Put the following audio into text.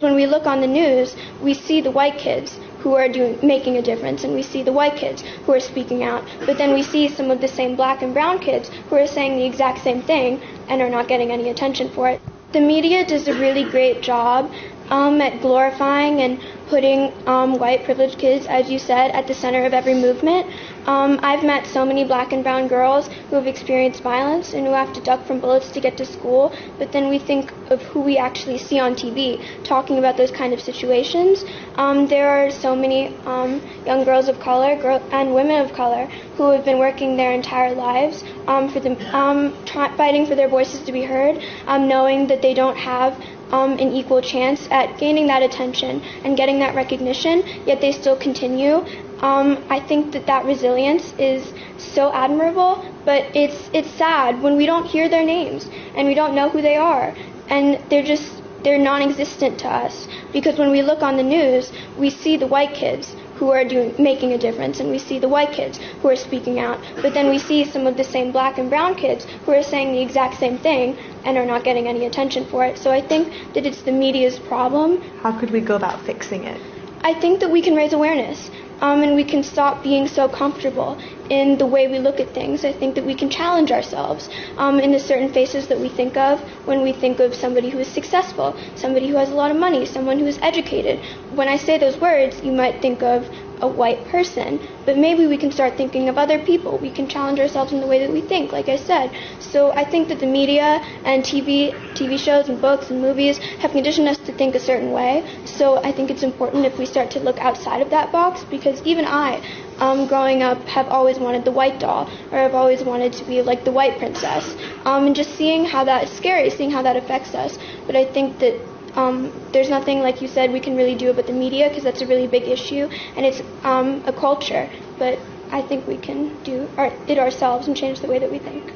When we look on the news, we see the white kids who are making a difference, and we see the white kids who are speaking out, but then we see some of the same black and brown kids who are saying the exact same thing and are not getting any attention for it. The media does a really great job at glorifying and putting white privileged kids, as you said, at the center of every movement. I've met so many black and brown girls who have experienced violence and who have to duck from bullets to get to school, but then we think of who we actually see on TV talking about those kind of situations. There are so many young girls of color and women of color who have been working their entire lives fighting for their voices to be heard, knowing that they don't have an equal chance at gaining that attention and getting that recognition, yet they still continue. I think that resilience is so admirable, but it's sad when we don't hear their names and we don't know who they are, and they're non-existent to us, because when we look on the news, we see the white kids who are making a difference, and we see the white kids who are speaking out, but then we see some of the same black and brown kids who are saying the exact same thing and are not getting any attention for it. So I think that it's the media's problem. How could we go about fixing it? I think that we can raise awareness, and we can stop being so comfortable in the way we look at things. I think that we can challenge ourselves in the certain faces that we think of when we think of somebody who is successful, somebody who has a lot of money, someone who is educated. When I say those words, you might think of a white person, but maybe we can start thinking of other people. We can challenge ourselves in the way that we think, like I said. So I think that the media and TV shows and books and movies have conditioned us to think a certain way. So I think it's important if we start to look outside of that box, because even I, growing up, have always wanted the white doll, or I've always wanted to be like the white princess. And just seeing how that is scary, seeing how that affects us. But I think that there's nothing, like you said, we can really do about the media, because that's a really big issue, and it's a culture. But I think we can do it ourselves and change the way that we think.